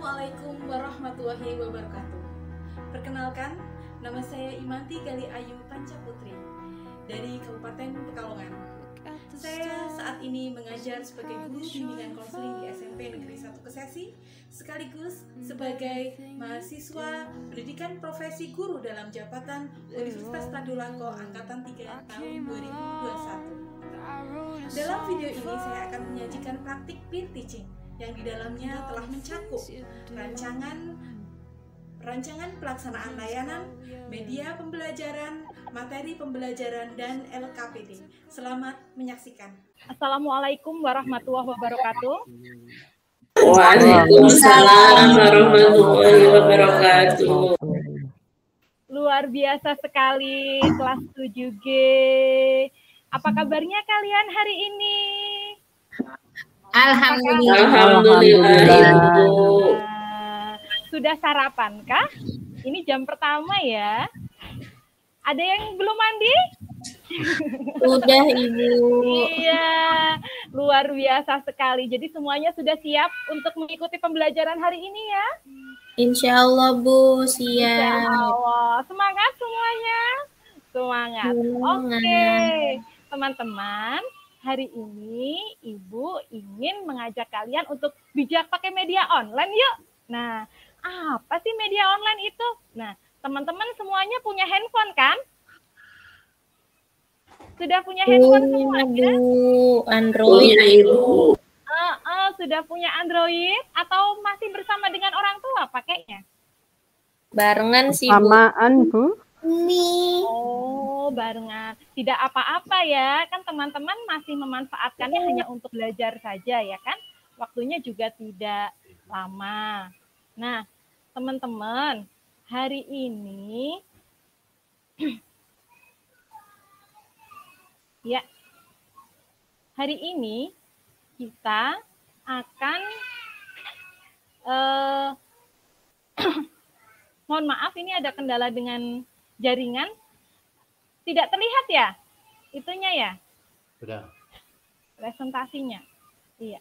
Assalamualaikum warahmatullahi wabarakatuh. Perkenalkan, nama saya Imanti Gali Ayu Pancaputri dari Kabupaten Pekalongan. Saya saat ini mengajar sebagai guru bimbingan konseling di SMP Negeri 1 Kesesi, sekaligus sebagai mahasiswa pendidikan profesi guru dalam jabatan Universitas Tadulako Angkatan 3 tahun 2021. Dalam video ini saya akan menyajikan praktik peer teaching yang di dalamnya telah mencakup rancangan pelaksanaan layanan, media pembelajaran, materi pembelajaran, dan LKPD. Selamat menyaksikan. Assalamualaikum warahmatullahi wabarakatuh. Waalaikumsalam warahmatullahi wabarakatuh. Luar biasa sekali kelas 7G. Apa kabarnya kalian hari ini? Alhamdulillah, Ibu. Sudah sarapan kah? Ini jam pertama ya. Ada yang belum mandi? Sudah, Ibu. Iya, luar biasa sekali. Jadi semuanya sudah siap untuk mengikuti pembelajaran hari ini ya? Insya Allah, Bu, siap. Insya Allah. Semangat semuanya. Semangat. Oke, teman-teman. Hari ini Ibu ingin mengajak kalian untuk bijak pakai media online yuk. Nah, apa sih media online itu? Nah, teman-teman semuanya punya handphone kan? Sudah punya handphone semuanya? Bu, Android. Punya, Ibu. Sudah punya Android atau masih bersama dengan orang tua pakainya? Barengan sih, Bu. Samaan, Bu. Oh, barengan. Tidak apa-apa ya, kan teman-teman masih memanfaatkannya hanya untuk belajar saja ya kan? Waktunya juga tidak lama. Nah, teman-teman, hari ini ya, hari ini kita akan mohon maaf ini ada kendala dengan jaringan. Tidak terlihat ya? Itunya ya? Sudah. Presentasinya. Iya.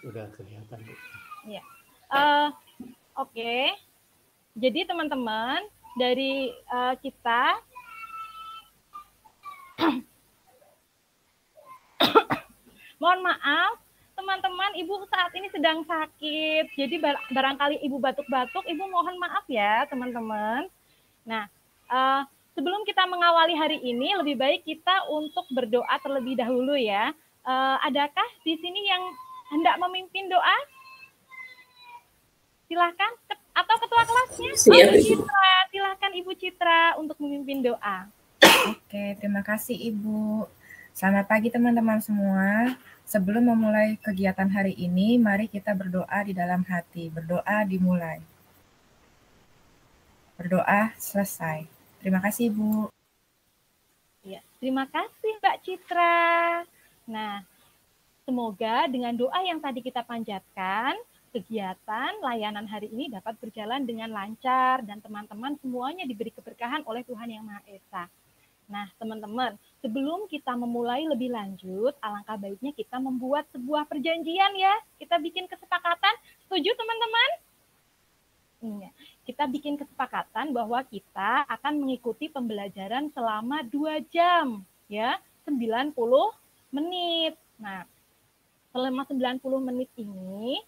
Sudah kelihatan, Bu. Iya. Oke. Jadi teman-teman, dari kita mohon maaf, teman-teman, Ibu saat ini sedang sakit. Jadi barangkali Ibu batuk-batuk, Ibu mohon maaf ya, teman-teman. Nah, sebelum kita mengawali hari ini, lebih baik kita untuk berdoa terlebih dahulu ya. Adakah di sini yang hendak memimpin doa? Silahkan, atau ketua kelasnya? Siap, Ibu. Citra, silahkan Ibu Citra untuk memimpin doa. Oke, terima kasih Ibu. Selamat pagi teman-teman semua. Sebelum memulai kegiatan hari ini, mari kita berdoa di dalam hati. Berdoa dimulai. Berdoa selesai. Terima kasih, Bu. Ya, terima kasih Mbak Citra. Nah, semoga dengan doa yang tadi kita panjatkan, kegiatan layanan hari ini dapat berjalan dengan lancar dan teman-teman semuanya diberi keberkahan oleh Tuhan Yang Maha Esa. Nah, teman-teman, sebelum kita memulai lebih lanjut, alangkah baiknya kita membuat sebuah perjanjian ya. Kita bikin kesepakatan. Setuju, teman-teman? Iya. Kita bikin kesepakatan bahwa kita akan mengikuti pembelajaran selama 2 jam, ya, 90 menit. Nah, selama 90 menit ini,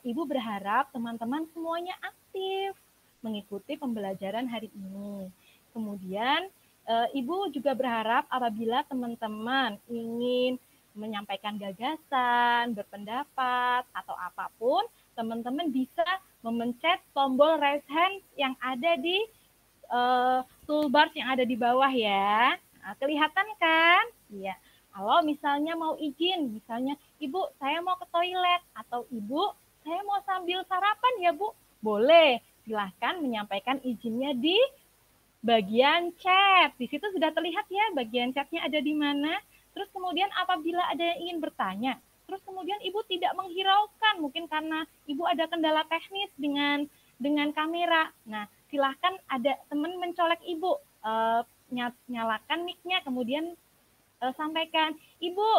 Ibu berharap teman-teman semuanya aktif mengikuti pembelajaran hari ini. Kemudian, Ibu juga berharap apabila teman-teman ingin menyampaikan gagasan, berpendapat, atau apapun, teman-teman bisa memencet tombol raise hand yang ada di toolbar yang ada di bawah ya. Nah, kelihatan kan? Iya. Kalau misalnya mau izin, misalnya Ibu saya mau ke toilet, atau Ibu saya mau sambil sarapan ya Bu, boleh. Silahkan menyampaikan izinnya di bagian chat. Di situ sudah terlihat ya bagian chatnya ada di mana. Terus kemudian apabila ada yang ingin bertanya, terus kemudian Ibu tidak menghiraukan, mungkin karena Ibu ada kendala teknis dengan kamera. Nah, silahkan ada teman mencolek Ibu, nyalakan mic-nya, kemudian sampaikan, Ibu,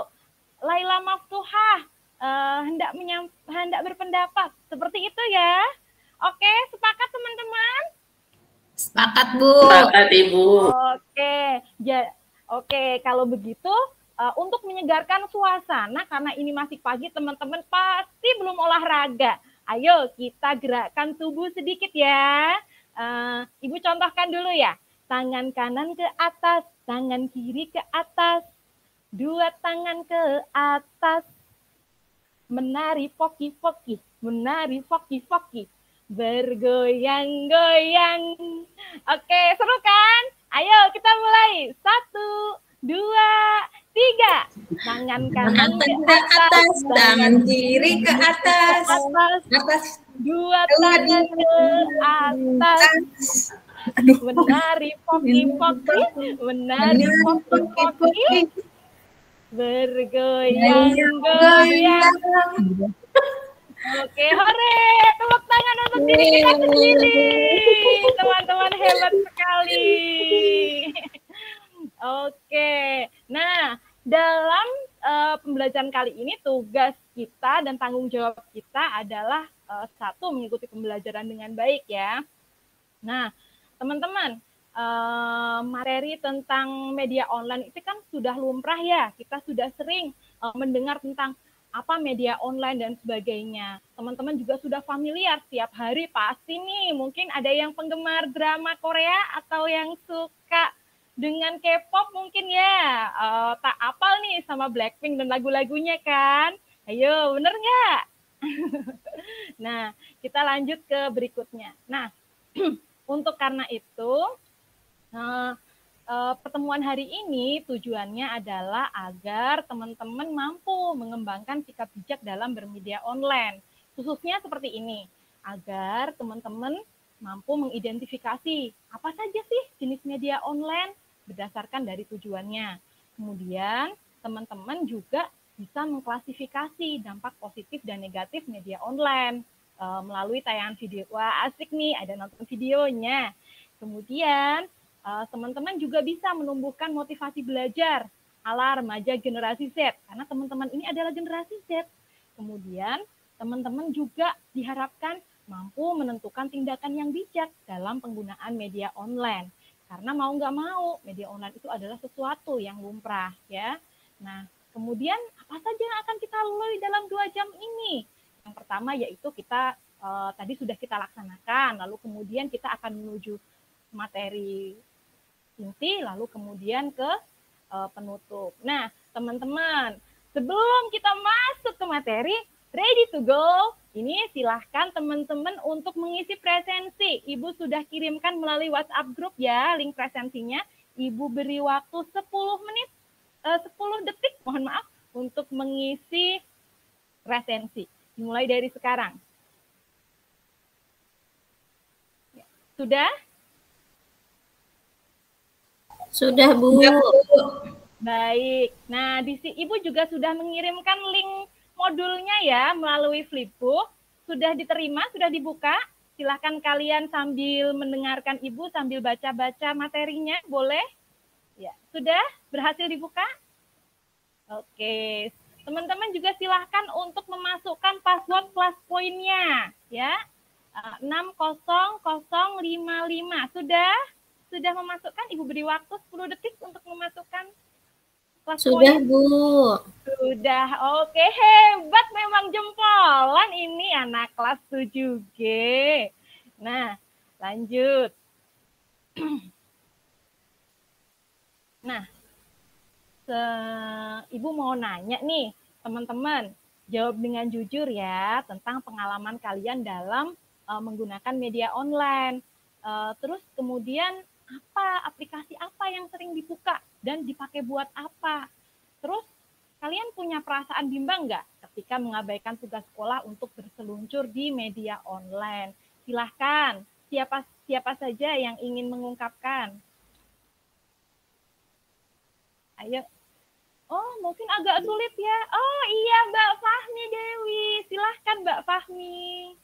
Laila Maftuhah, hendak berpendapat. Seperti itu ya. Oke, sepakat teman-teman? Sepakat, Bu. Sepakat, Ibu. Oke, kalau begitu untuk menyegarkan suasana karena ini masih pagi, teman-teman pasti belum olahraga. Ayo kita gerakkan tubuh sedikit ya. Ibu contohkan dulu ya. Tangan kanan ke atas, tangan kiri ke atas. Dua tangan ke atas. Menari poki-poki, menari poki-poki. Bergoyang-goyang. Oke, seru kan? Ayo kita mulai. 1, 2, 3. Tangan kanan ke atas, tangan kiri ke atas. Dua tangan ke atas. Menari poki-poki, menari poki-poki. Bergoyang-goyang. Oke, hore, tepuk tangan untuk diri kita sendiri. Teman-teman hebat sekali. Oke, nah dalam pembelajaran kali ini tugas kita dan tanggung jawab kita adalah satu, mengikuti pembelajaran dengan baik ya. Nah, teman-teman, materi tentang media online itu kan sudah lumrah ya. Kita sudah sering mendengar tentang apa media online dan sebagainya. Teman-teman juga sudah familiar setiap hari pasti nih. Mungkin ada yang penggemar drama Korea atau yang suka dengan K-pop mungkin ya. Tak apal nih sama Blackpink dan lagu-lagunya kan. Ayo, bener nggak? Nah, kita lanjut ke berikutnya. Nah, untuk karena itu, pertemuan hari ini tujuannya adalah agar teman-teman mampu mengembangkan sikap bijak dalam bermedia online. Khususnya seperti ini, agar teman-teman mampu mengidentifikasi apa saja sih jenis media online berdasarkan dari tujuannya. Kemudian teman-teman juga bisa mengklasifikasi dampak positif dan negatif media online melalui tayangan video. Wah, asik nih, ada nonton videonya. Kemudian teman-teman juga bisa menumbuhkan motivasi belajar ala remaja generasi Z, karena teman-teman ini adalah generasi Z. Kemudian teman-teman juga diharapkan mampu menentukan tindakan yang bijak dalam penggunaan media online. Karena mau nggak mau, media online itu adalah sesuatu yang lumrah ya. Nah, kemudian apa saja yang akan kita lalui dalam 2 jam ini? Yang pertama yaitu kita tadi sudah kita laksanakan, lalu kemudian kita akan menuju materi inti, lalu kemudian ke penutup. Nah, teman-teman, sebelum kita masuk ke materi, ready to go, ini silahkan teman-teman untuk mengisi presensi. Ibu sudah kirimkan melalui WhatsApp grup ya, link presensinya. Ibu beri waktu 10 menit, 10 detik, mohon maaf, untuk mengisi presensi. Dimulai dari sekarang. Sudah? Sudah, Bu. Baik. Nah, Ibu juga sudah mengirimkan link modulnya ya melalui Flipbook. Sudah diterima, sudah dibuka. Silahkan kalian sambil mendengarkan Ibu, sambil baca-baca materinya, boleh? Ya, sudah berhasil dibuka? Oke. Teman-teman juga silahkan untuk memasukkan password plus poinnya, ya. 60055. Sudah memasukkan? Ibu beri waktu 10 detik untuk memasukkan kelas Sudah, poin. Bu. Sudah. Oke, hebat memang jempolan ini anak kelas 7G. Nah, lanjut. Nah, Ibu mau nanya nih, teman-teman. Jawab dengan jujur ya tentang pengalaman kalian dalam menggunakan media online. Terus kemudian aplikasi apa yang sering dibuka dan dipakai buat apa? Terus kalian punya perasaan bimbang nggak ketika mengabaikan tugas sekolah untuk berseluncur di media online? Silahkan, siapa saja yang ingin mengungkapkan? Ayo. Oh, mungkin agak sulit ya. Oh iya, Mbak Fahmi Dewi. Silahkan Mbak Fahmi.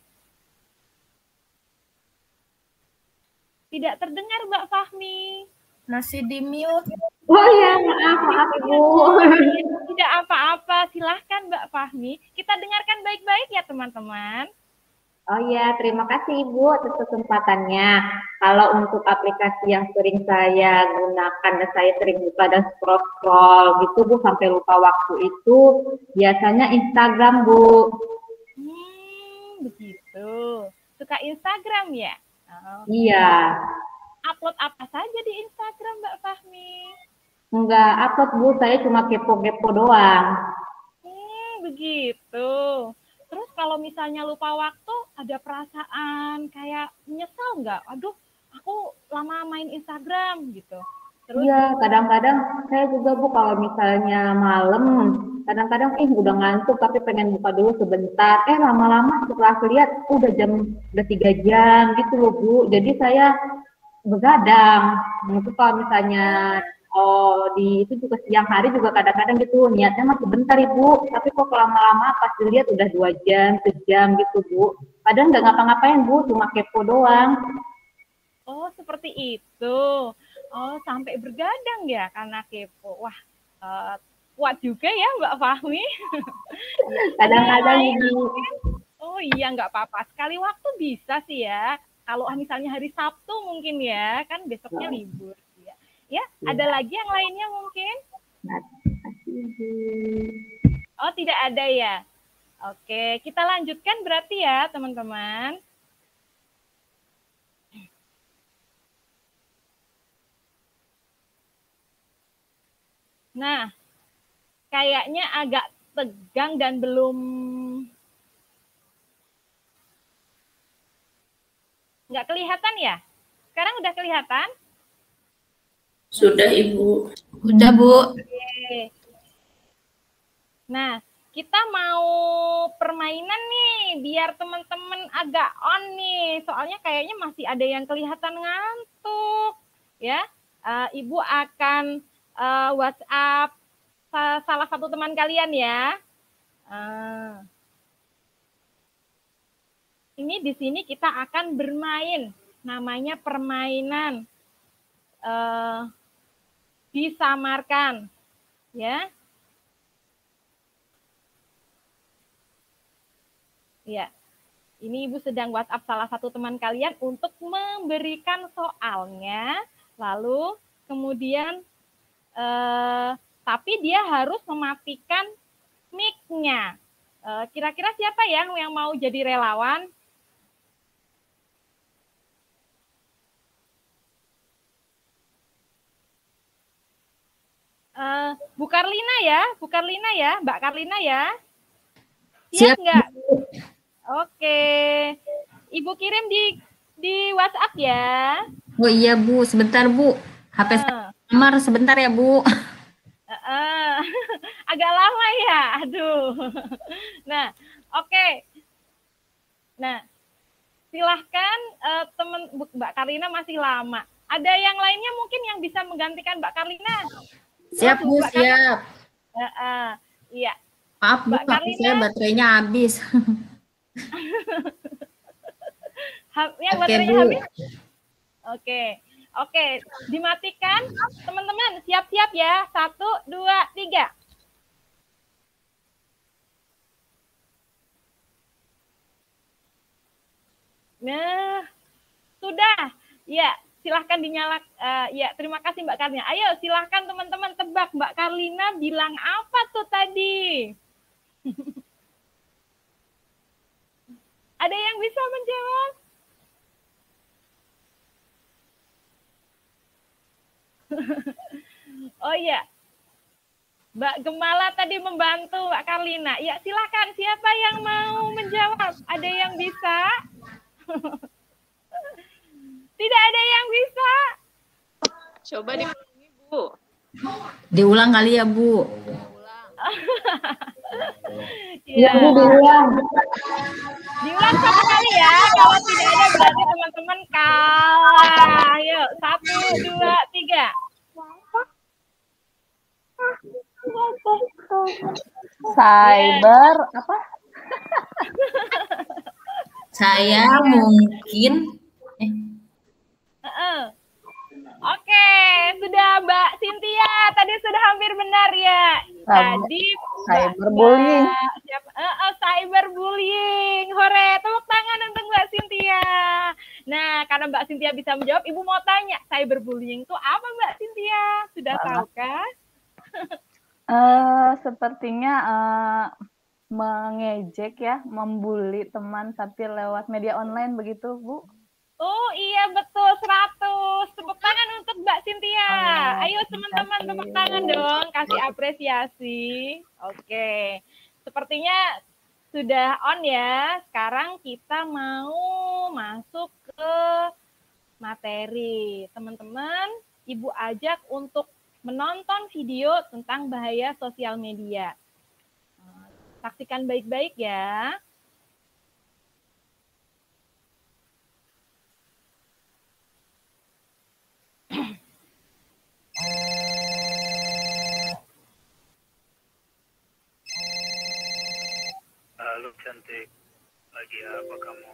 Tidak terdengar Mbak Fahmi. Masih di mute. Oh iya, maaf Ibu. Tidak apa-apa, silahkan Mbak Fahmi. Kita dengarkan baik-baik ya teman-teman. Oh iya, terima kasih Ibu atas kesempatannya. Kalau untuk aplikasi yang sering saya gunakan dan saya sering buka dan scroll-scroll gitu Bu sampai lupa waktu itu biasanya Instagram Bu. Begitu. Suka Instagram ya? Oh. Iya. Upload apa saja di Instagram Mbak Fahmi? Enggak upload Bu, saya cuma kepo-kepo doang. Begitu. Terus kalau misalnya lupa waktu, ada perasaan kayak menyesal nggak? Aduh, aku lama main Instagram gitu. Terus, iya, kadang-kadang saya juga Bu kalau misalnya malam, kadang-kadang udah ngantuk tapi pengen buka dulu sebentar. Lama-lama setelah lihat udah 3 jam gitu loh Bu. Jadi saya begadang. Itu kalau misalnya di itu juga siang hari juga kadang-kadang gitu niatnya masih bentar Ibu, tapi kok lama-lama pas dilihat udah 2 jam, sejam gitu Bu. Padahal nggak ngapa-ngapain Bu, cuma kepo doang. Oh seperti itu. Oh sampai bergadang ya karena kepo. Wah kuat juga ya Mbak Fahmi. Kadang-kadang Ibu. Oh iya nggak apa-apa. Sekali waktu bisa sih ya. Kalau misalnya hari Sabtu mungkin ya, kan besoknya libur. Ya, ada lagi yang lainnya mungkin? Oh, tidak ada ya? Oke, kita lanjutkan berarti ya, teman-teman. Nah, kayaknya agak tegang dan belum nggak kelihatan ya? Sekarang udah kelihatan? Sudah Ibu. Udah Bu. Oke. Nah, kita mau permainan nih, biar teman-teman agak on nih. Soalnya kayaknya masih ada yang kelihatan ngantuk. Ya, Ibu akan WhatsApp salah satu teman kalian ya. Ini di sini kita akan bermain, namanya permainan disamarkan, ya. Ya, ini Ibu sedang WhatsApp salah satu teman kalian untuk memberikan soalnya, lalu kemudian tapi dia harus mematikan mic-nya. Kira-kira siapa ya yang mau jadi relawan? Bu Karlina ya, Bu Karlina ya, Mbak Karlina ya. Siap nggak? Oke, Ibu kirim di WhatsApp ya. Oh iya Bu, sebentar Bu. HP saya kamar sebentar ya Bu. Agak lama ya, aduh. Nah, oke. Nah, silahkan teman Mbak Karlina masih lama. Ada yang lainnya mungkin yang bisa menggantikan Mbak Karlina? Siap Bu, siap. Iya. Maaf Bu, HP saya baterainya habis. Yang baterainya habis? Oke, dimatikan. Teman-teman, siap-siap ya. 1, 2, 3. Nah, sudah. Ya, silahkan dinyalakan. Ya, terima kasih Mbak Karlina. Ayo, silahkan teman-teman tebak Mbak Karlina bilang apa tuh tadi? Ada yang bisa menjawab? Oh iya, Mbak Gemala tadi membantu Mbak Karlina. Ya silakan, siapa yang mau menjawab? Ada yang bisa? Tidak ada yang bisa? Coba diulangi Bu. Diulang kali ya Bu. Iya Bu, diulang. Diulang satu kali ya. Kalau tidak ada berarti teman-teman kalah. Ayo, 1, 2, 3. Cyber apa? Saya mungkin Oke, sudah Mbak Cynthia, tadi sudah hampir benar ya. Tadi cyberbullying. Cyberbullying. Hore, tepuk tangan untuk Mbak Cynthia. Nah, karena Mbak Cynthia bisa menjawab, Ibu mau tanya, cyberbullying itu apa Mbak Cynthia? Sudah tahukah? Sepertinya mengejek ya, membuli teman tapi lewat media online begitu, Bu. Oh iya betul, 100. Tepuk tangan untuk Mbak Cynthia. Ayo teman-teman tepuk tangan dong, kasih apresiasi. Oke, sepertinya sudah on ya. Sekarang kita mau masuk ke materi. Teman-teman, Ibu ajak untuk menonton video tentang bahaya sosial media. Saksikan baik-baik ya. Halo cantik, lagi apa kamu?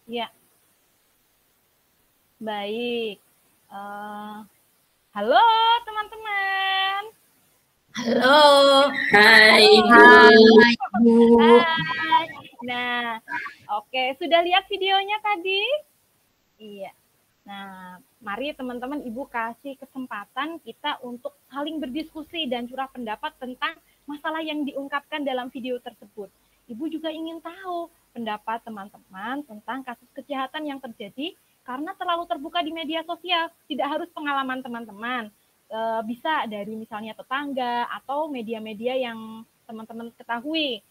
Ya, baik. Halo teman-teman. Halo, hai Bu. Hai. Nah, oke, sudah lihat videonya tadi? Iya. Nah, mari teman-teman Ibu kasih kesempatan kita untuk saling berdiskusi dan curah pendapat tentang masalah yang diungkapkan dalam video tersebut. Ibu juga ingin tahu pendapat teman-teman tentang kasus kejahatan yang terjadi karena terlalu terbuka di media sosial. Tidak harus pengalaman teman-teman, bisa dari misalnya tetangga atau media-media yang teman-teman ketahui,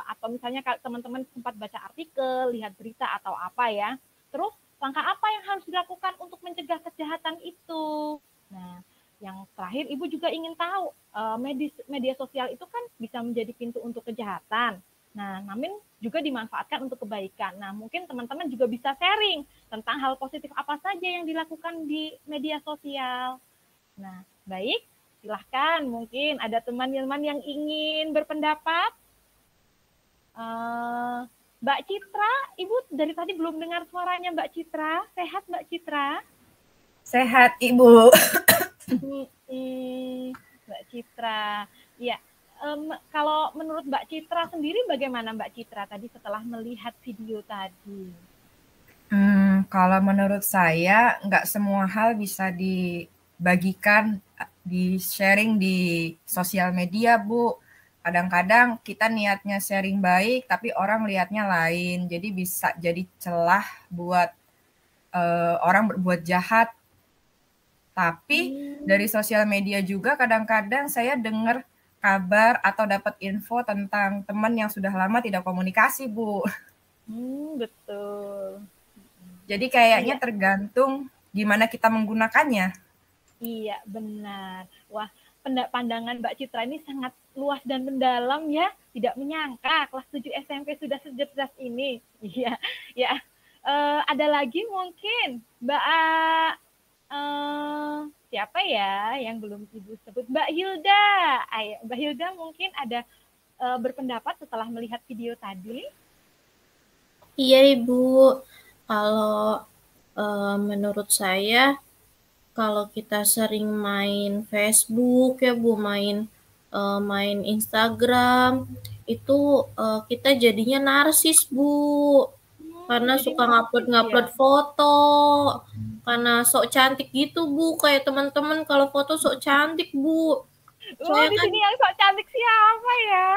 atau misalnya teman-teman sempat baca artikel, lihat berita atau apa ya. Terus langkah apa yang harus dilakukan untuk mencegah kejahatan itu? Nah, yang terakhir Ibu juga ingin tahu, media sosial itu kan bisa menjadi pintu untuk kejahatan. Nah, namun juga dimanfaatkan untuk kebaikan. Nah, mungkin teman-teman juga bisa sharing tentang hal positif apa saja yang dilakukan di media sosial. Nah, baik, silahkan. Mungkin ada teman-teman yang ingin berpendapat. Mbak Citra, Ibu dari tadi belum dengar suaranya Mbak Citra. Sehat Mbak Citra? Sehat, Ibu. Mbak Citra, ya. Kalau menurut Mbak Citra sendiri bagaimana Mbak Citra tadi setelah melihat video tadi? Kalau menurut saya nggak semua hal bisa dibagikan, di-sharing di sosial media, Bu. Kadang-kadang kita niatnya sharing baik, tapi orang lihatnya lain. Jadi bisa jadi celah buat orang berbuat jahat. Tapi dari sosial media juga kadang-kadang saya dengar kabar atau dapat info tentang teman yang sudah lama tidak komunikasi, Bu. Betul. Jadi kayaknya tergantung gimana kita menggunakannya. Iya, benar. Wah, pandangan Mbak Citra ini sangat luas dan mendalam ya. Tidak menyangka kelas 7 SMP sudah secerdas ini. Iya, ya. Ada lagi mungkin Mbak siapa ya yang belum Ibu sebut? Mbak Hilda. Mbak Hilda mungkin ada berpendapat setelah melihat video tadi. Iya Ibu, kalau Menurut saya kalau kita sering main Facebook ya Bu, main Instagram, itu kita jadinya narsis Bu, karena Jadi suka narsis ngupload ya. foto, karena sok cantik gitu Bu, kayak teman-teman kalau foto sok cantik Bu. Saya Di kan sini yang sok cantik siapa ya?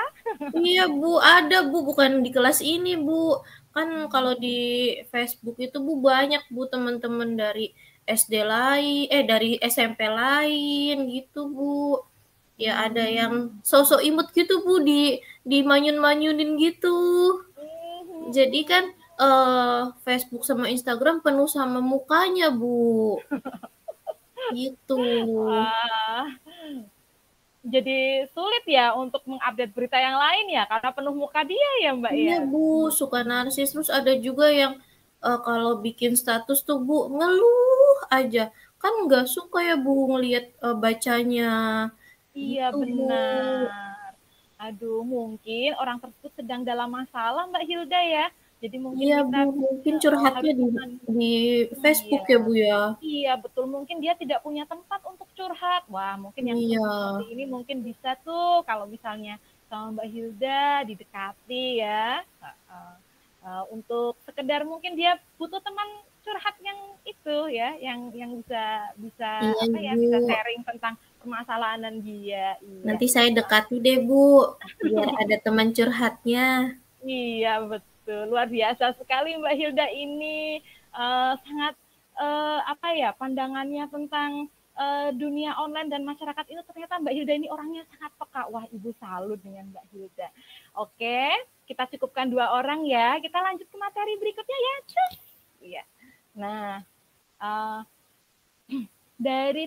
iya Bu, ada Bu, bukan di kelas ini Bu. Kan kalau di Facebook itu Bu banyak Bu teman-teman dari SD lain, dari SMP lain gitu Bu. Ya ada yang sosok imut gitu Bu, di manyun-manyunin gitu. Jadi kan Facebook sama Instagram penuh sama mukanya Bu. Gitu. Wah, jadi sulit ya untuk mengupdate berita yang lain ya, karena penuh muka dia ya Mbak Iya ya. Bu, suka narsis. Terus ada juga yang kalau bikin status tuh Bu ngeluh aja. Kan nggak suka ya Bu ngelihat bacanya Iya gitu Bu. benar. Aduh, mungkin orang tersebut sedang dalam masalah Mbak Hilda ya. Jadi mungkin Iya kita Bu, mungkin curhatnya harus di Facebook iya. ya Bu ya. Iya, betul. Mungkin dia tidak punya tempat untuk curhat. Wah, mungkin yang Iya. seperti ini mungkin bisa tuh kalau misalnya sama Mbak Hilda didekati ya. Untuk sekedar mungkin dia butuh teman curhat yang itu ya, yang bisa Iya apa ya, Bu. bisa sharing tentang permasalahan dia. Iya. Nanti saya dekati deh Bu, biar ada teman curhatnya. Iya, betul. Luar biasa sekali Mbak Hilda ini. Sangat apa ya, pandangannya tentang dunia online dan masyarakat itu ternyata Mbak Hilda ini orangnya sangat peka. Wah, Ibu salut dengan Mbak Hilda. Oke, kita cukupkan 2 orang ya. Kita lanjut ke materi berikutnya ya. Cus. Iya. Nah, dari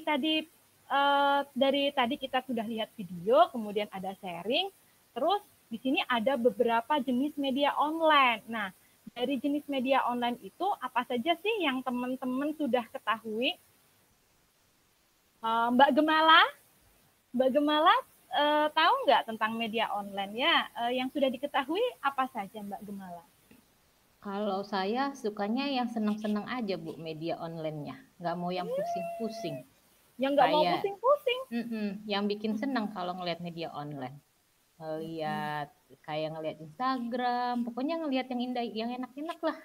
tadi kita sudah lihat video, kemudian ada sharing, terus di sini ada beberapa jenis media online. Nah, dari jenis media online itu apa saja sih yang teman-teman sudah ketahui? Mbak Gemala tahu nggak tentang media online ya? Yang sudah diketahui apa saja Mbak Gemala? Kalau saya sukanya yang seneng-seneng aja Bu media online-nya, nggak mau yang pusing-pusing. Yang nggak mau Kayak pusing-pusing. yang bikin seneng kalau ngelihat media online. Ngelihat Instagram, pokoknya ngelihat yang indah, yang enak-enak lah.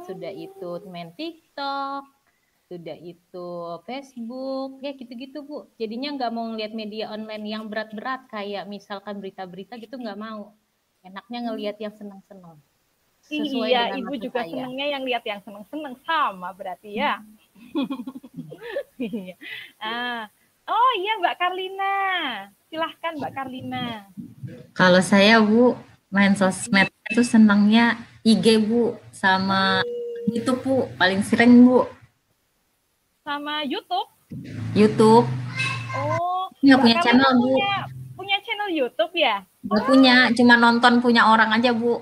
Sudah itu main TikTok, sudah itu Facebook, ya gitu-gitu Bu. Jadinya nggak mau ngelihat media online yang berat-berat kayak misalkan berita-berita gitu, nggak mau. Enaknya ngelihat yang seneng-seneng. Sesuai Iya, dengan Ibu maksud juga saya. senengnya yang lihat yang seneng-seneng sama berarti ya. Oh iya Mbak Karlina, silahkan Mbak Karlina. Kalau saya Bu main sosmed itu senangnya IG Bu sama YouTube Bu, paling sering Bu. Sama YouTube? YouTube. Oh, Nggak Mbak punya Karlina channel Bu. punya channel YouTube ya? Nggak punya, cuma nonton punya orang aja Bu.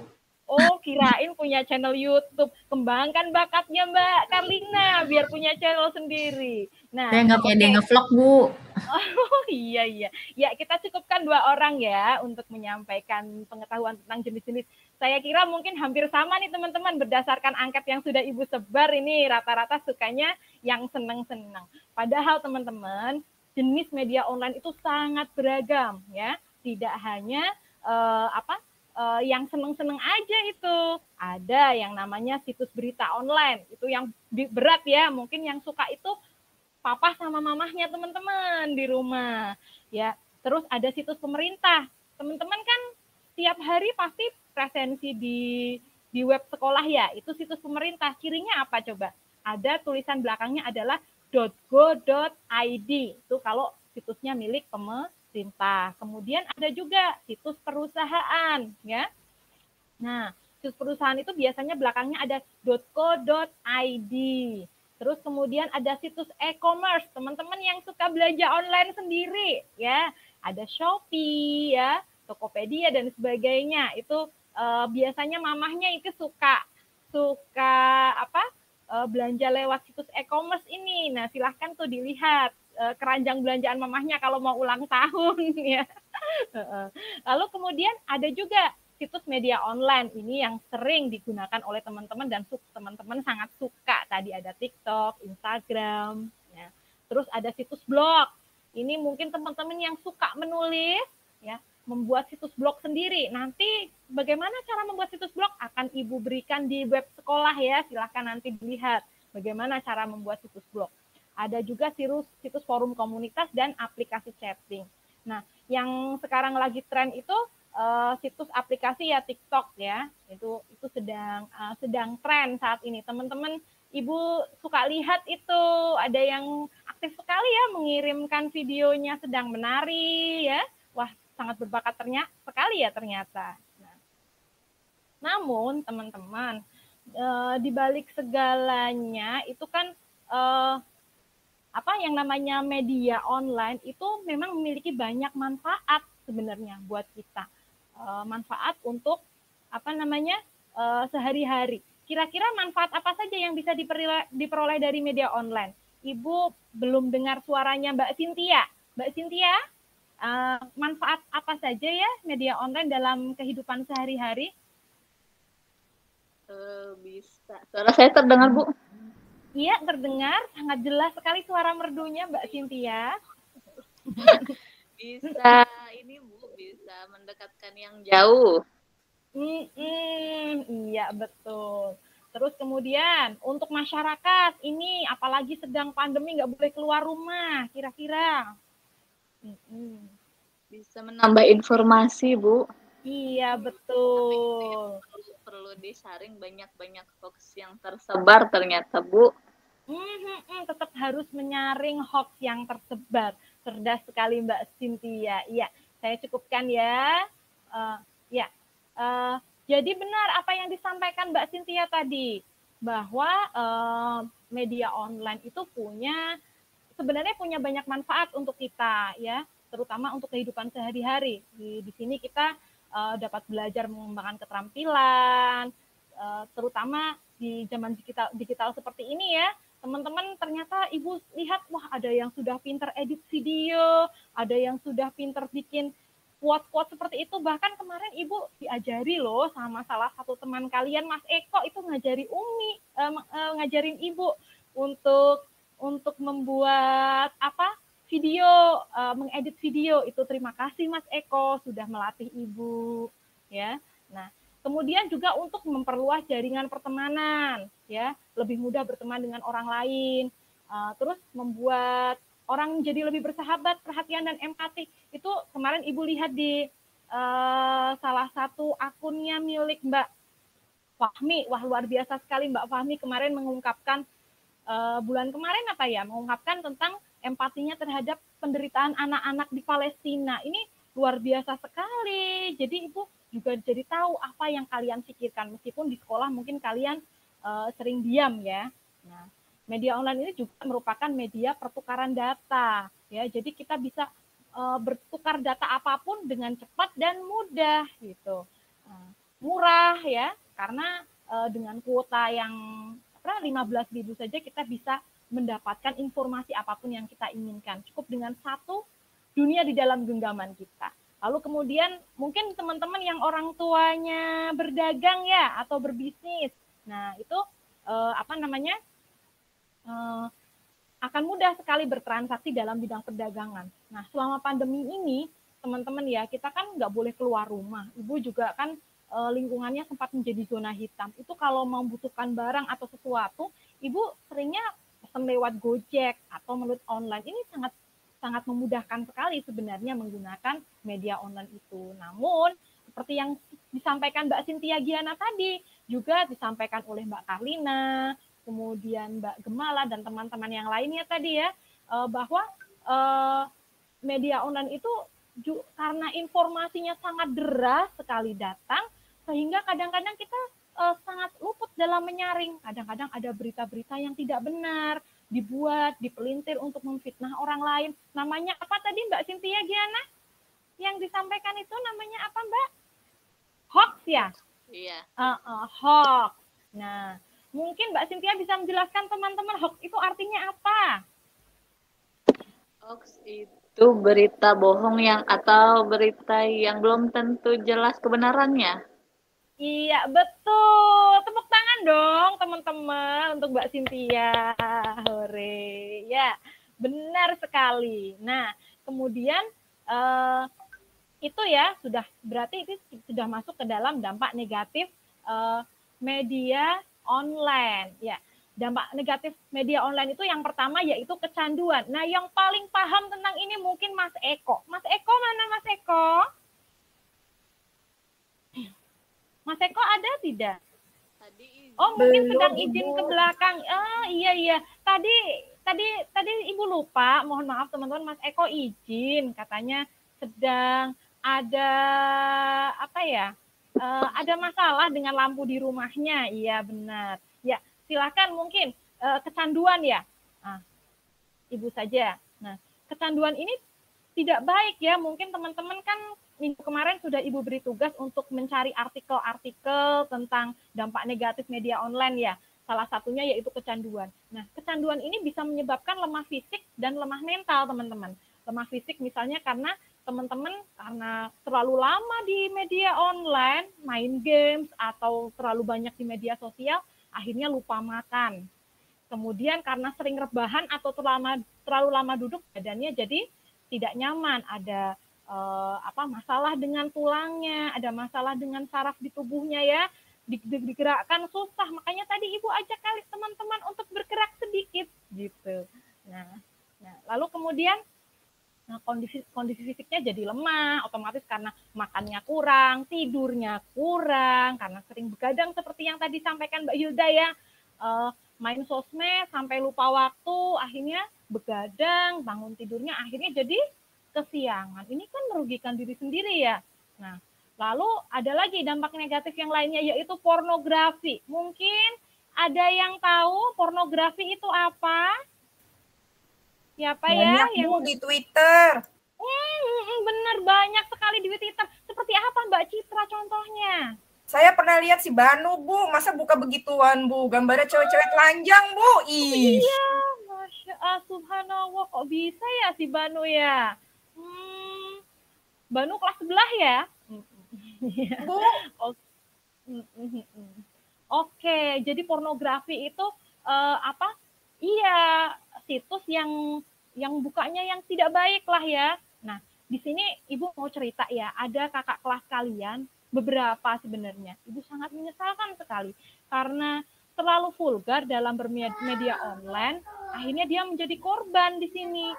Oh, kirain punya channel YouTube. Kembangkan bakatnya Mbak Karlina biar punya channel sendiri. Nah, saya nggak pede nge-vlog Bu. Oh iya. Ya, kita cukupkan 2 orang ya untuk menyampaikan pengetahuan tentang jenis-jenis. Saya kira mungkin hampir sama nih teman-teman berdasarkan angket yang sudah Ibu sebar ini rata-rata sukanya yang seneng-seneng. Padahal teman-teman, jenis media online itu sangat beragam ya. Tidak hanya yang seneng-seneng aja itu. Ada yang namanya situs berita online. Itu yang berat ya. Mungkin yang suka itu papa sama mamahnya teman-teman di rumah ya. Terus ada situs pemerintah, teman-teman kan tiap hari pasti presensi di web sekolah ya, itu situs pemerintah. Cirinya apa coba? Ada tulisan belakangnya adalah .go.id, itu kalau situsnya milik pemerintah. Kemudian ada juga situs perusahaan ya. Nah, situs perusahaan itu biasanya belakangnya ada .co.id. Terus kemudian ada situs e-commerce, teman-teman yang suka belanja online sendiri ya. Ada Shopee ya, Tokopedia dan sebagainya. Itu biasanya mamahnya itu suka belanja lewat situs e-commerce ini. Nah, silahkan tuh dilihat keranjang belanjaan mamahnya kalau mau ulang tahun ya. Lalu kemudian ada juga situs media online ini yang sering digunakan oleh teman-teman dan teman-teman sangat suka tadi tadi ada TikTok, Instagram, ya. Terus ada situs blog. Ini mungkin teman-teman yang suka menulis, ya, membuat situs blog sendiri. Nanti bagaimana cara membuat situs blog akan Ibu berikan di web sekolah ya. Silahkan nanti dilihat bagaimana cara membuat situs blog. Ada juga situs forum komunitas dan aplikasi chatting. Nah, yang sekarang lagi tren itu situs aplikasi ya TikTok ya. Itu sedang tren saat ini. Teman-teman Ibu suka lihat itu ada yang aktif sekali ya mengirimkan videonya sedang menari ya. Wah, sangat berbakat sekali ya ternyata. Nah, namun teman-teman di balik segalanya itu kan yang namanya media online itu memang memiliki banyak manfaat sebenarnya buat kita. Manfaat untuk sehari-hari. Kira-kira manfaat apa saja yang bisa diperoleh dari media online? Ibu belum dengar suaranya Mbak Cynthia. Mbak Cynthia, manfaat apa saja ya media online dalam kehidupan sehari-hari? Bisa. Suara saya terdengar, Bu? Iya, terdengar. Sangat jelas sekali suara merdunya Mbak Cynthia. Bisa, ini Bu, bisa mendekatkan yang jauh. Iya, betul. Terus kemudian untuk masyarakat ini apalagi sedang pandemi nggak boleh keluar rumah, kira-kira. Bisa menambah informasi, Bu. Iya, betul. Perlu disaring banyak-banyak hoax yang tersebar ternyata, Bu. Tetap harus menyaring hoax yang tersebar. Cerdas sekali Mbak Cynthia. Iya, saya cukupkan ya. Jadi benar apa yang disampaikan Mbak Cynthia tadi, bahwa media online itu sebenarnya punya banyak manfaat untuk kita ya, terutama untuk kehidupan sehari-hari. Di sini kita dapat belajar mengembangkan keterampilan, terutama di zaman digital seperti ini ya. Teman-teman ternyata Ibu lihat, wah ada yang sudah pinter edit video, ada yang sudah pinter bikin quote-quote seperti itu. Bahkan kemarin Ibu diajari loh sama salah satu teman kalian, Mas Eko, itu ngajarin Ibu untuk membuat video, mengedit video. Itu terima kasih Mas Eko sudah melatih Ibu ya. Nah, kemudian juga untuk memperluas jaringan pertemanan ya, lebih mudah berteman dengan orang lain. Terus membuat orang jadi lebih bersahabat, perhatian dan empati. Itu kemarin Ibu lihat di salah satu akunnya milik Mbak Fahmi. Wah, luar biasa sekali Mbak Fahmi kemarin mengungkapkan bulan kemarin mengungkapkan tentang empatinya terhadap penderitaan anak-anak di Palestina. Ini luar biasa sekali. Jadi Ibu juga jadi tahu apa yang kalian pikirkan, meskipun di sekolah mungkin kalian sering diam ya. Nah, media online ini juga merupakan media pertukaran data ya. Jadi kita bisa bertukar data apapun dengan cepat dan mudah gitu. Murah ya, karena dengan kuota yang 15.000 saja kita bisa mendapatkan informasi apapun yang kita inginkan. Cukup dengan satu dunia di dalam genggaman kita. Lalu kemudian mungkin teman-teman yang orang tuanya berdagang ya atau berbisnis. Nah, itu akan mudah sekali bertransaksi dalam bidang perdagangan. Nah, selama pandemi ini, teman-teman ya, kita kan nggak boleh keluar rumah. Ibu juga kan lingkungannya sempat menjadi zona hitam. Itu kalau membutuhkan barang atau sesuatu, Ibu seringnya pesan lewat Gojek atau melalui online. Ini sangat memudahkan sekali sebenarnya menggunakan media online itu. Namun, seperti yang disampaikan Mbak Cynthia Giana tadi, juga disampaikan oleh Mbak Karlina, kemudian Mbak Gemala dan teman-teman yang lainnya tadi ya, bahwa media online itu karena informasinya sangat deras sekali datang, sehingga kadang-kadang kita sangat luput dalam menyaring. Kadang-kadang ada berita-berita yang tidak benar, dibuat, dipelintir untuk memfitnah orang lain. Namanya apa tadi Mbak Cynthia Giana? Yang disampaikan itu namanya apa Mbak? Hoax ya? Iya. Hoax. Nah, mungkin Mbak Cynthia bisa menjelaskan teman-teman hoax itu artinya apa? Hoax itu berita bohong atau berita yang belum tentu jelas kebenarannya. Iya, betul. Tepuk tangan dong, teman-teman, untuk Mbak Cynthia. Hore. Ya, benar sekali. Nah, kemudian itu ya sudah berarti itu sudah masuk ke dalam dampak negatif media online. Ya, dampak negatif media online itu yang pertama yaitu kecanduan. Nah, yang paling paham tentang ini mungkin Mas Eko. Mas Eko mana Mas Eko? Mas Eko ada tidak? Oh, mungkin sedang izin ke belakang. Iya. Tadi Ibu lupa. Mohon maaf teman-teman, Mas Eko izin katanya sedang ada apa ya? Ada masalah dengan lampu di rumahnya. Iya, benar. Ya, silakan mungkin kecanduan ya. Nah, Ibu saja. Nah, kecanduan ini tidak baik ya. Mungkin teman-teman kan minggu kemarin sudah Ibu beri tugas untuk mencari artikel-artikel tentang dampak negatif media online ya. Salah satunya yaitu kecanduan. Nah, kecanduan ini bisa menyebabkan lemah fisik dan lemah mental, teman-teman. Lemah fisik misalnya karena teman-teman karena terlalu lama di media online, main games, atau terlalu banyak di media sosial, akhirnya lupa makan. Kemudian karena sering rebahan atau terlalu lama duduk, badannya jadi tidak nyaman, ada masalah dengan tulangnya, ada masalah dengan saraf di tubuhnya ya, digerakkan susah. Makanya tadi Ibu ajak kali teman-teman untuk bergerak sedikit gitu. Nah lalu kemudian kondisi fisiknya jadi lemah, otomatis karena makannya kurang, tidurnya kurang, karena sering begadang seperti yang tadi sampaikan Mbak Hilda ya, main sosmed sampai lupa waktu, akhirnya begadang, bangun tidurnya akhirnya jadi kesiangan. Ini kan merugikan diri sendiri ya. Nah, lalu ada lagi dampak negatif yang lainnya yaitu pornografi. Mungkin ada yang tahu pornografi itu apa? Siapa ya? Yang di Twitter. Benar, banyak sekali di Twitter. Seperti apa Mbak Citra contohnya? Saya pernah lihat si Banu, Bu. Masa buka begituan, Bu? Gambarnya cewek-cewek telanjang, Bu. Iya, Masya Allah, subhanallah. Kok bisa ya si Banu ya? Banu kelas sebelah ya? Bu. Oke, jadi pornografi itu Iya, situs yang bukanya yang tidak baik lah ya. Nah, di sini Ibu mau cerita ya, ada kakak kelas kalian, beberapa sebenarnya. Ibu sangat menyesalkan sekali karena terlalu vulgar dalam bermedia online, akhirnya dia menjadi korban di sini.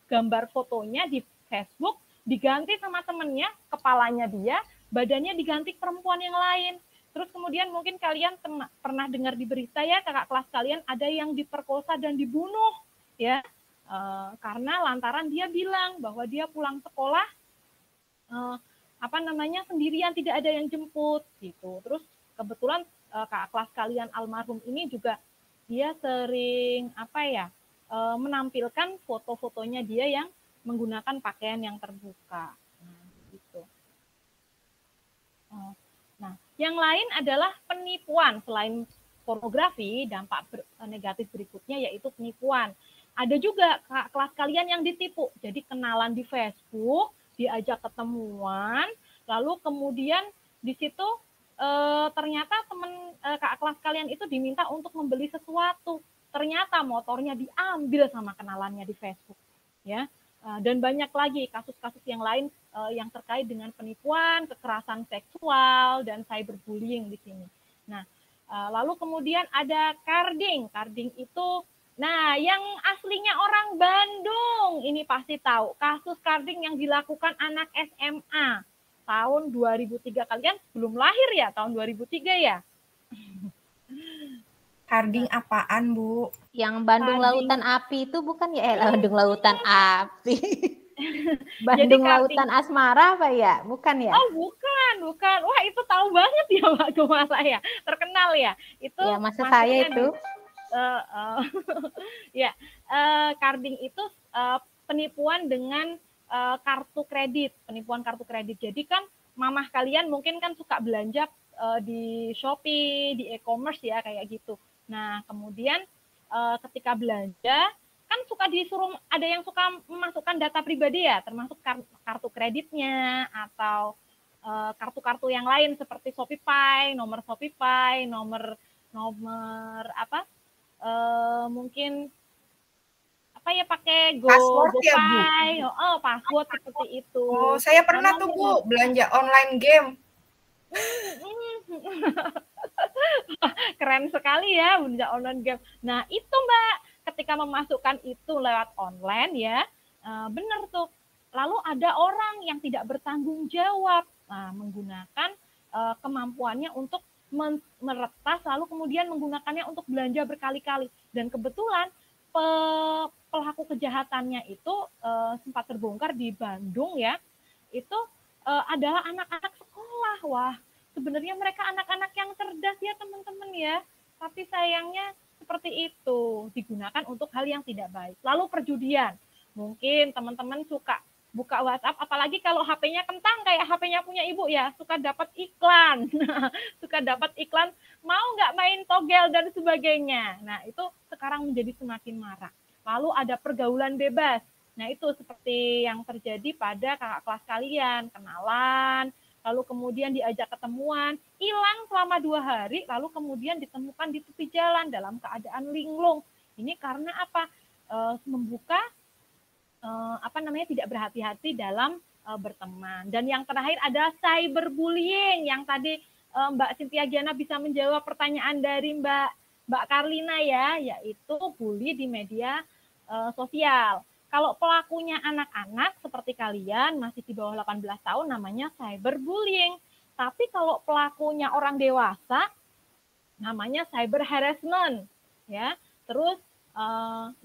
Gambar fotonya di Facebook diganti sama temennya, kepalanya dia, badannya diganti perempuan yang lain. Terus kemudian mungkin kalian pernah dengar di berita ya, kakak kelas kalian ada yang diperkosa dan dibunuh ya, karena lantaran dia bilang bahwa dia pulang sekolah sendirian, tidak ada yang jemput gitu. Terus kebetulan kakak kelas kalian almarhum ini juga dia sering menampilkan foto-fotonya dia yang menggunakan pakaian yang terbuka. Nah, gitu. Nah, yang lain adalah penipuan. Selain pornografi, dampak negatif berikutnya yaitu penipuan. Ada juga kelas kalian yang ditipu. Jadi kenalan di Facebook, diajak ketemuan, lalu kemudian di situ ternyata kakak kelas kalian itu diminta untuk membeli sesuatu. Ternyata motornya diambil sama kenalannya di Facebook, ya. Dan banyak lagi kasus-kasus yang lain yang terkait dengan penipuan, kekerasan seksual, dan cyberbullying di sini. Nah, lalu kemudian ada carding. Carding itu, yang aslinya orang Bandung, ini pasti tahu. Kasus carding yang dilakukan anak SMA tahun 2003. Kalian belum lahir ya, tahun 2003 ya? Carding apaan, Bu? Yang Bandung carding. Lautan Api itu bukan ya? Bandung Lautan Api. Bandung Lautan Asmara apa ya? Bukan ya? Oh, bukan. Wah, itu tahu banget ya waktu masa ya. Terkenal ya. Itu ya, masa saya itu. Carding itu penipuan dengan penipuan kartu kredit. Jadi kan mamah kalian mungkin kan suka belanja di Shopee, di e-commerce ya, kayak gitu. Nah, kemudian ketika belanja, kan suka disuruh, ada yang suka memasukkan data pribadi ya, termasuk kartu kreditnya, atau kartu-kartu yang lain seperti Shopee, nomor Shopee, nomor apa? Mungkin apa ya, pakai Password ya, Bu? GoPay, password seperti itu. Oh, saya pernah tuh Bu belanja online game. Keren sekali ya belanja online game. Nah itu Mbak, ketika memasukkan itu lewat online ya, benar tuh. Lalu ada orang yang tidak bertanggung jawab, menggunakan kemampuannya untuk meretas, lalu kemudian menggunakannya untuk belanja berkali-kali. Dan kebetulan pelaku kejahatannya itu sempat terbongkar di Bandung ya, itu adalah anak-anak sekolah. Wah, sebenarnya mereka anak-anak yang cerdas ya teman-teman ya, tapi sayangnya seperti itu, digunakan untuk hal yang tidak baik. Lalu perjudian, mungkin teman-teman suka buka WhatsApp, apalagi kalau HP-nya kentang kayak HP-nya punya ibu ya, suka dapat iklan, suka dapat iklan, mau nggak main togel dan sebagainya. Nah itu sekarang menjadi semakin marak. Lalu ada pergaulan bebas. Nah itu seperti yang terjadi pada kakak kelas kalian, kenalan, lalu kemudian diajak ketemuan, hilang selama 2 hari, lalu kemudian ditemukan di tepi jalan dalam keadaan linglung. Ini karena apa? Membuka tidak berhati-hati dalam berteman. Dan yang terakhir ada cyberbullying, yang tadi Mbak Cynthia Giana bisa menjawab pertanyaan dari Mbak Karlina ya, yaitu bully di media sosial. Kalau pelakunya anak-anak seperti kalian masih di bawah 18 tahun namanya cyberbullying. Tapi kalau pelakunya orang dewasa namanya cyber harassment ya. Terus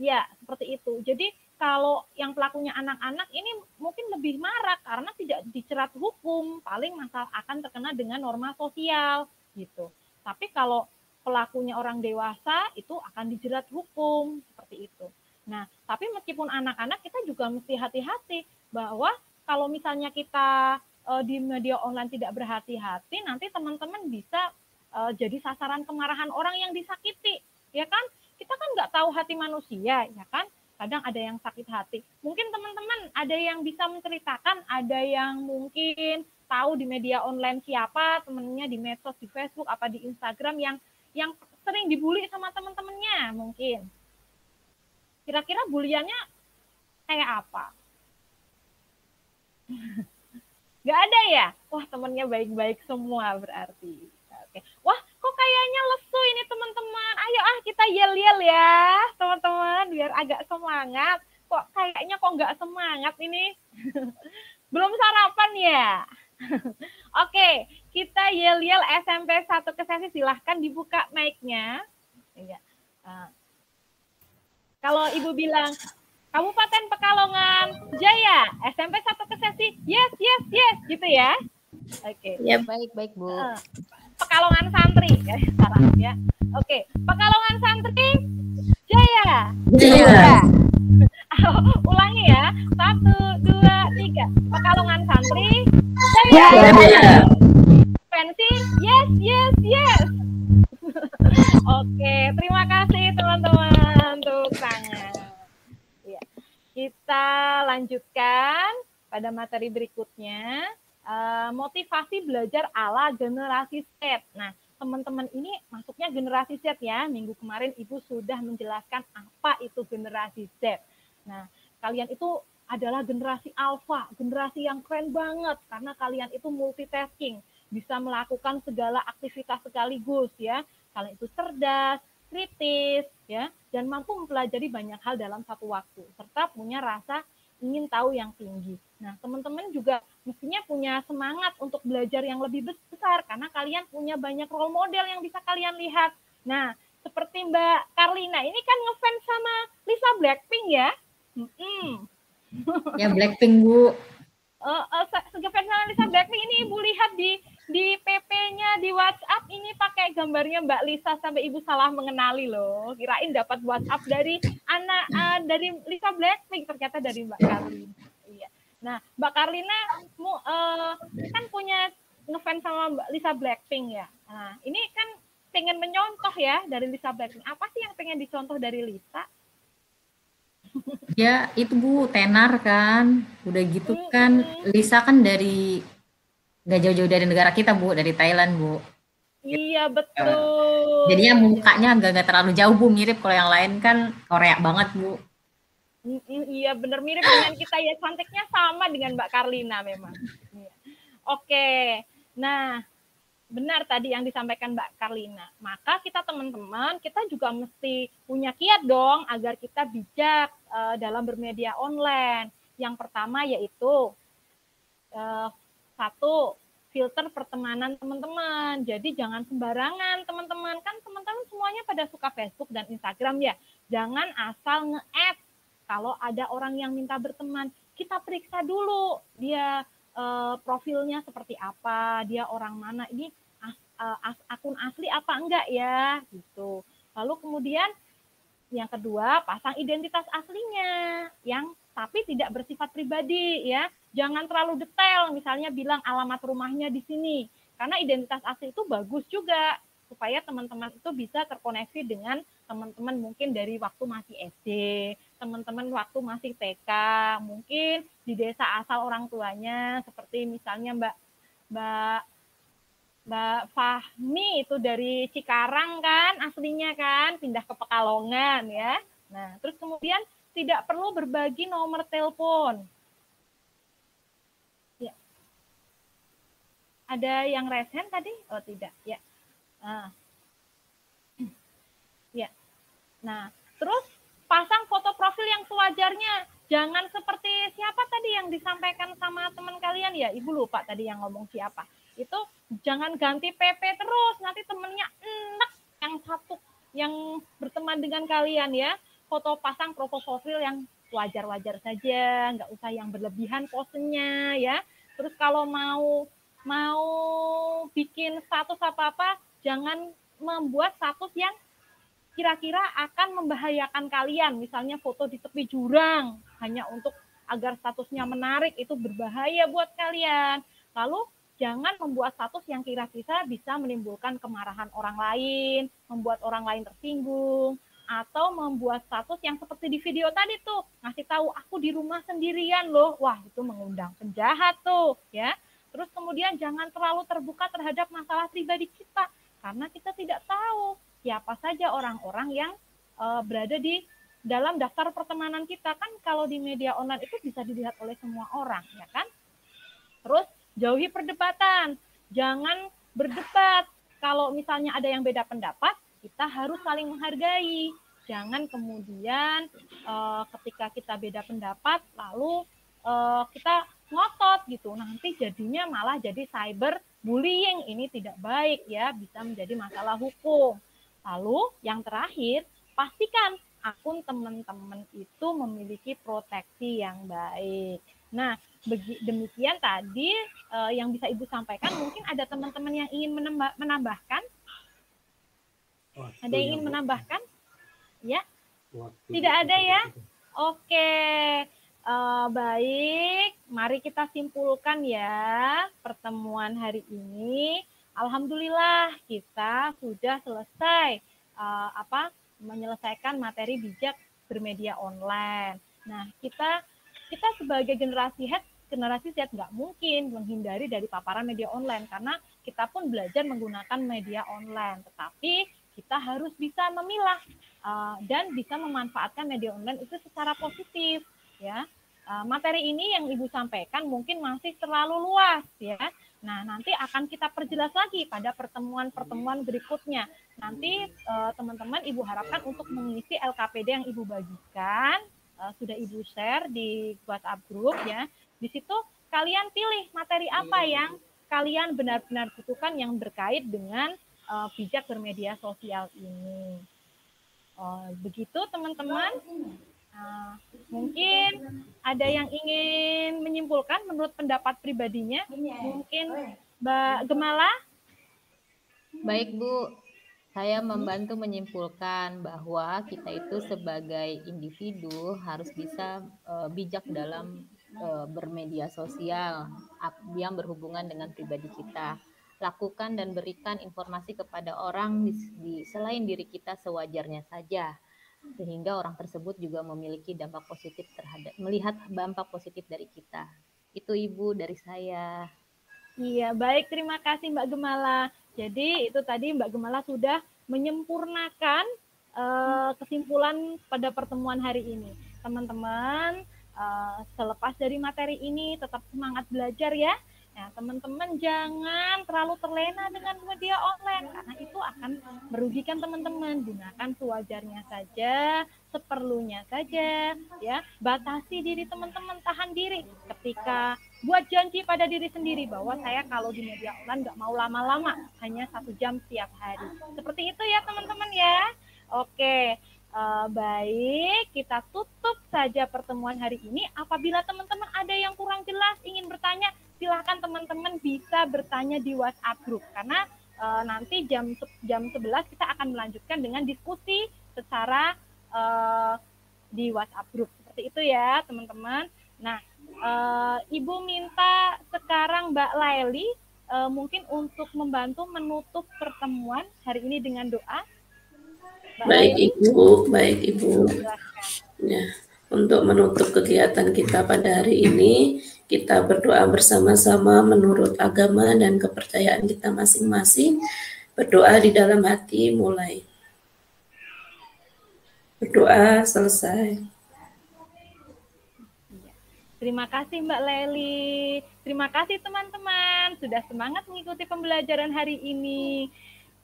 ya seperti itu. Jadi kalau yang pelakunya anak-anak ini mungkin lebih marak karena tidak dicerat hukum, paling akan terkena dengan norma sosial gitu. Tapi kalau pelakunya orang dewasa itu akan dijerat hukum seperti itu. Nah, tapi meskipun anak-anak kita juga mesti hati-hati bahwa kalau misalnya kita di media online tidak berhati-hati, nanti teman-teman bisa jadi sasaran kemarahan orang yang disakiti, ya kan? Kita kan nggak tahu hati manusia, ya kan? Kadang ada yang sakit hati. Mungkin teman-teman ada yang bisa menceritakan, ada yang mungkin tahu di media online siapa temennya di medsos, di Facebook, apa di Instagram yang sering dibully sama teman-temannya mungkin. Kira-kira buliannya kayak apa? Gak ada ya? Wah, temennya baik-baik semua berarti. Oke. Wah, kok kayaknya lesu ini teman-teman. Ayo kita yel-yel ya teman-teman biar agak semangat. Kok kayaknya nggak semangat ini. Belum sarapan ya? Oke, kita yel-yel SMP 1 Kesesi, silahkan dibuka mic-nya. Iya. Kalau Ibu bilang Kabupaten Pekalongan Jaya, SMP 1 Kesesi, yes gitu ya. Oke. Ya, baik Bu. Pekalongan Santri ya. Oke, Pekalongan Santri Jaya. Ulangi ya. 1, 2, 3. Pekalongan Santri Jaya. Pensi yes. Oke, terima kasih teman-teman untuk tangan. Ya. Kita lanjutkan pada materi berikutnya. Motivasi belajar ala generasi Z. Nah, teman-teman ini masuknya generasi Z ya. Minggu kemarin Ibu sudah menjelaskan apa itu generasi Z. Nah, kalian itu adalah generasi alfa, generasi yang keren banget karena kalian itu multitasking, bisa melakukan segala aktivitas sekaligus ya. Kalian itu cerdas, kritis ya, dan mampu mempelajari banyak hal dalam satu waktu serta punya rasa ingin tahu yang tinggi. Nah, teman-teman juga mestinya punya semangat untuk belajar yang lebih besar karena kalian punya banyak role model yang bisa kalian lihat. Nah, seperti Mbak Karlina ini kan ngefans sama Lisa Blackpink ya. Ya Blackpink Bu. Ngefans sama Lisa Blackpink ini Ibu lihat di PP-nya di WhatsApp ini pakai gambarnya Mbak Lisa sampai Ibu salah mengenali loh. Kirain dapat WhatsApp dari dari Lisa Blackpink, ternyata dari Mbak Karlina. Iya. Nah, Mbak Karlina kan punya ngefans sama Mbak Lisa Blackpink ya. Nah, ini kan pengen menyontoh ya dari Lisa Blackpink. Apa sih yang pengen dicontoh dari Lisa? Ya itu Bu, tenar kan. Udah gitu kan Lisa kan dari nggak jauh-jauh dari negara kita, Bu, dari Thailand, Bu. Iya, betul. Jadinya mukanya nggak terlalu jauh, Bu, mirip. Kalau yang lain kan Korea banget, Bu. Iya, bener mirip dengan kita ya, cantiknya sama dengan Mbak Karlina memang. Oke, nah benar tadi yang disampaikan Mbak Karlina. Maka kita teman-teman, kita juga mesti punya kiat dong agar kita bijak dalam bermedia online. Yang pertama yaitu satu, filter pertemanan teman-teman. Jadi jangan sembarangan teman-teman. Kan teman-teman semuanya pada suka Facebook dan Instagram ya. Jangan asal nge-add. Kalau ada orang yang minta berteman, kita periksa dulu dia profilnya seperti apa, dia orang mana, ini akun asli apa enggak ya, gitu. Lalu kemudian yang kedua, pasang identitas aslinya yang tapi tidak bersifat pribadi ya. Jangan terlalu detail, misalnya bilang alamat rumahnya di sini. Karena identitas asli itu bagus juga supaya teman-teman itu bisa terkoneksi dengan teman-teman mungkin dari waktu masih SD, teman-teman waktu masih TK, mungkin di desa asal orang tuanya, seperti misalnya Mbak Fahmi itu dari Cikarang kan, aslinya kan, pindah ke Pekalongan ya. Nah, terus kemudian tidak perlu berbagi nomor telepon. Ya. Ada yang raise hand tadi? Oh, tidak. Ya. Ya. Nah, terus pasang foto profil yang sewajarnya. Jangan seperti siapa tadi yang disampaikan sama teman kalian ya, Ibu lupa tadi yang ngomong siapa. Itu jangan ganti PP terus, nanti temennya enak yang satu yang berteman dengan kalian ya. Foto pasang profil yang wajar-wajar saja, nggak usah yang berlebihan posenya ya. Terus kalau mau bikin status apa-apa, jangan membuat status yang kira-kira akan membahayakan kalian, misalnya foto di tepi jurang hanya untuk agar statusnya menarik, itu berbahaya buat kalian. Lalu jangan membuat status yang kira-kira bisa menimbulkan kemarahan orang lain, membuat orang lain tersinggung, atau membuat status yang seperti di video tadi tuh, ngasih tahu aku di rumah sendirian loh. Wah, itu mengundang penjahat tuh ya. Terus kemudian jangan terlalu terbuka terhadap masalah pribadi kita, karena kita tidak tahu siapa saja orang-orang yang berada di dalam daftar pertemanan kita. Kan kalau di media online itu bisa dilihat oleh semua orang, ya kan? Terus jauhi perdebatan, jangan berdebat. Kalau misalnya ada yang beda pendapat, kita harus saling menghargai. Jangan kemudian ketika kita beda pendapat, lalu kita ngotot gitu, nanti jadinya malah jadi cyber bullying. Ini tidak baik ya, bisa menjadi masalah hukum. Lalu yang terakhir, pastikan akun teman-teman itu memiliki proteksi yang baik. Nah, demikian tadi yang bisa Ibu sampaikan. Mungkin ada teman-teman yang ingin menambahkan? Ada yang ingin menambahkan? Ya? Tidak ada ya? Oke. Baik, mari kita simpulkan ya pertemuan hari ini. Alhamdulillah kita sudah selesai menyelesaikan materi bijak bermedia online. Nah, kita sebagai generasi Z nggak mungkin menghindari dari paparan media online, karena kita pun belajar menggunakan media online. Tetapi kita harus bisa memilah dan bisa memanfaatkan media online itu secara positif ya. Materi ini yang Ibu sampaikan mungkin masih terlalu luas ya. Nah, nanti akan kita perjelas lagi pada pertemuan-pertemuan berikutnya. Nanti teman-teman Ibu harapkan untuk mengisi LKPD yang Ibu bagikan, sudah Ibu share di WhatsApp group ya. Di situ kalian pilih materi apa yang kalian benar-benar butuhkan yang berkait dengan bijak bermedia sosial ini. Begitu teman-teman. Mungkin ada yang ingin menyimpulkan menurut pendapat pribadinya. Mungkin Mbak Gemala? Baik Bu, saya membantu menyimpulkan bahwa kita itu sebagai individu harus bisa bijak dalam bermedia sosial yang berhubungan dengan pribadi kita. Lakukan dan berikan informasi kepada orang selain diri kita sewajarnya saja, sehingga orang tersebut juga memiliki dampak positif melihat dampak positif dari kita. Itu Ibu dari saya. Iya, baik. Terima kasih Mbak Gemala. Jadi itu tadi Mbak Gemala sudah menyempurnakan kesimpulan pada pertemuan hari ini. Teman-teman, selepas dari materi ini tetap semangat belajar ya. Nah, teman-teman jangan terlalu terlena dengan media online karena itu akan merugikan teman-teman. Gunakan sewajarnya saja, seperlunya saja, ya. Batasi diri teman-teman, tahan diri ketika buat janji pada diri sendiri bahwa saya kalau di media online nggak mau lama-lama, hanya 1 jam setiap hari. Seperti itu ya teman-teman ya. Oke. Baik, kita tutup saja pertemuan hari ini. Apabila teman-teman ada yang kurang jelas, ingin bertanya, silakan teman-teman bisa bertanya di WhatsApp group. Karena nanti jam 11 kita akan melanjutkan dengan diskusi secara di WhatsApp group. Seperti itu ya teman-teman. Nah, Ibu minta sekarang Mbak Laili mungkin untuk membantu menutup pertemuan hari ini dengan doa. Baik Ibu. Ya, untuk menutup kegiatan kita pada hari ini, kita berdoa bersama-sama menurut agama dan kepercayaan kita masing-masing. Berdoa di dalam hati mulai. Berdoa selesai. Terima kasih Mbak Leli. Terima kasih teman-teman sudah semangat mengikuti pembelajaran hari ini.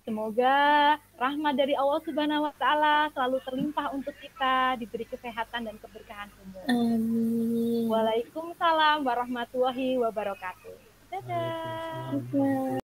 Semoga rahmat dari Allah Subhanahu wa taala selalu terlimpah untuk kita, diberi kesehatan dan keberkahan umur. Amin. Waalaikumsalam warahmatullahi wabarakatuh. Dadah.